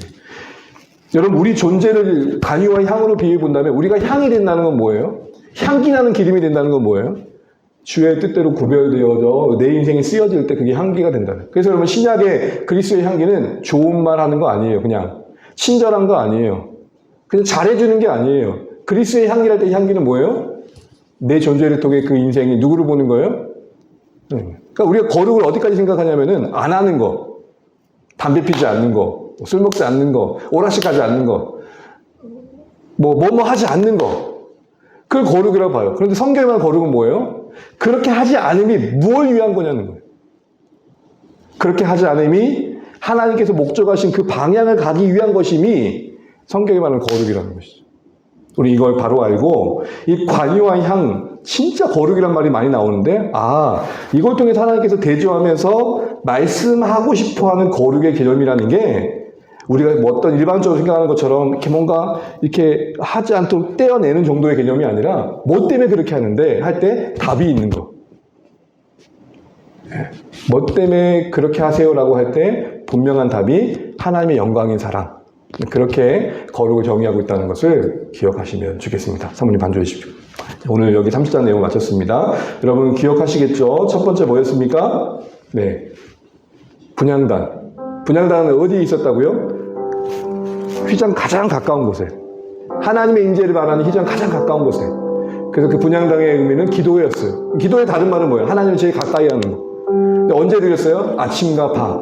여러분, 우리 존재를 관유와 향으로 비유해 본다면 우리가 향이 된다는 건 뭐예요? 향기 나는 기름이 된다는 건 뭐예요? 주의 뜻대로 구별되어져 내 인생에 쓰여질 때 그게 향기가 된다는. 그래서 여러분, 신약의 그리스도의 향기는 좋은 말 하는 거 아니에요. 그냥 친절한 거 아니에요. 그냥 잘해주는 게 아니에요. 그리스도의 향기랄 때 향기는 뭐예요? 내 존재를 통해 그 인생이 누구를 보는 거예요? 그러니까 우리가 거룩을 어디까지 생각하냐면은 안 하는 거, 담배 피지 않는 거, 술 먹지 않는 거, 오락실 가지 않는 거, 뭐 하지 않는 거, 그걸 거룩이라고 봐요. 그런데 성경에 말하는 거룩은 뭐예요? 그렇게 하지 않음이 무엇을 위한 거냐는 거예요. 그렇게 하지 않음이 하나님께서 목적하신 그 방향을 가기 위한 것임이 성경에 말하는 거룩이라는 것이죠. 우리 이걸 바로 알고 이 관유와 향, 진짜 거룩이란 말이 많이 나오는데 이걸 통해 하나님께서 대조하면서 말씀하고 싶어하는 거룩의 개념이라는 게 우리가 뭐 어떤 일반적으로 생각하는 것처럼 이렇게 뭔가 이렇게 하지 않도록 떼어내는 정도의 개념이 아니라 뭐 때문에 그렇게 하는데 할 때 답이 있는 거. 뭐 때문에 그렇게 하세요라고 할 때 분명한 답이 하나님의 영광인 사랑. 그렇게 거룩을 정의하고 있다는 것을 기억하시면 좋겠습니다. 사모님 반주해 주십시오. 오늘 여기 30장 내용 마쳤습니다. 여러분 기억하시겠죠? 첫 번째 뭐였습니까? 네, 분향단. 분향단은 어디에 있었다고요? 휘장 가장 가까운 곳에. 하나님의 인재를 말하는 휘장 가장 가까운 곳에. 그래서 그 분향단의 의미는 기도회였어요. 기도의 다른 말은 뭐예요? 하나님을 제일 가까이 하는 거. 근데 언제 드렸어요? 아침과 밤,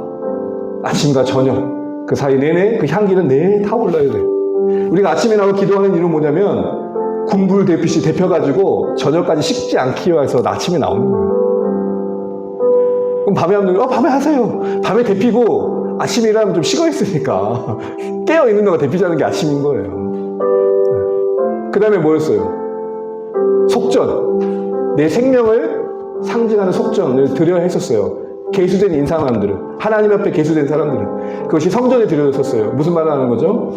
아침과 저녁. 그 사이 내내 그 향기는 내내 타올라야 돼요. 우리가 아침에 나와 기도하는 이유는 뭐냐면 군불 대피시 데펴가지고 저녁까지 식지 않기 위해서 아침에 나오는 거예요. 그럼 밤에 하면 밤에 하세요. 밤에 데피고 아침에 일하면 좀 식어 있으니까 깨어있는 동안 데피자는 게 아침인 거예요. 그 다음에 뭐였어요? 속전. 내 생명을 상징하는 속전을 드려야 했었어요. 계수된 인사람들은, 하나님 앞에 계수된 사람들은 그것이 성전에 드려졌었어요. 무슨 말을 하는 거죠?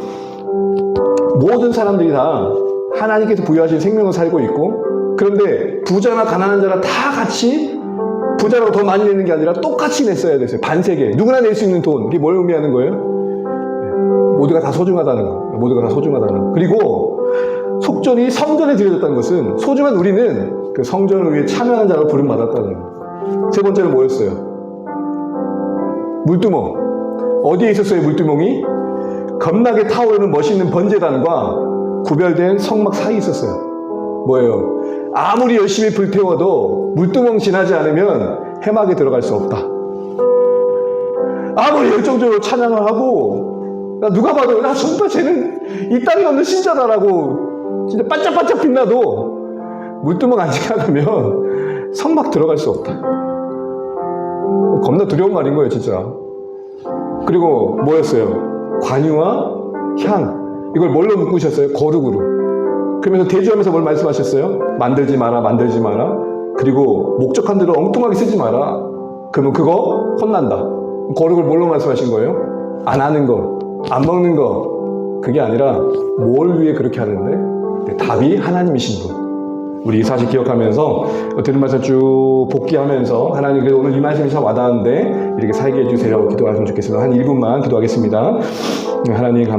모든 사람들이 다 하나님께서 부여하신 생명을 살고 있고, 그런데 부자나 가난한 자가 다 같이 부자라고 더 많이 내는 게 아니라 똑같이 냈어야 됐어요. 반세계. 누구나 낼 수 있는 돈. 이게 뭘 의미하는 거예요? 모두가 다 소중하다는 거. 모두가 다 소중하다는 거. 그리고 속전이 성전에 드려졌다는 것은 소중한 우리는 그 성전을 위해 참여한 자로 부름받았다는 거. 세 번째는 뭐였어요? 물두멍. 어디에 있었어요, 물두멍이? 겁나게 타오르는 멋있는 번제단과 구별된 성막 사이에 있었어요. 뭐예요? 아무리 열심히 불태워도 물두멍 지나지 않으면 해막에 들어갈 수 없다. 아무리 열정적으로 찬양을 하고, 누가 봐도, 정말 쟤는 이 땅에 없는 신자다라고 진짜 반짝반짝 빛나도 물두멍 안 지나가면 성막 들어갈 수 없다. 겁나 두려운 말인 거예요, 진짜. 그리고 뭐였어요? 관유와 향. 이걸 뭘로 묶으셨어요? 거룩으로. 그러면서 대주하면서 뭘 말씀하셨어요? 만들지 마라, 만들지 마라. 그리고 목적한 대로 엉뚱하게 쓰지 마라. 그러면 그거 혼난다. 거룩을 뭘로 말씀하신 거예요? 안 하는 거, 안 먹는 거. 그게 아니라 뭘 위해 그렇게 하는데? 답이 하나님이신 분. 우리 이 사실 기억하면서 들은 말씀 쭉 복귀하면서 하나님 그래도 오늘 이 말씀이 참 와닿는데 이렇게 살게 해주세요. 기도하시면 좋겠습니다. 한 1분만 기도하겠습니다. 하나님 감사합니다.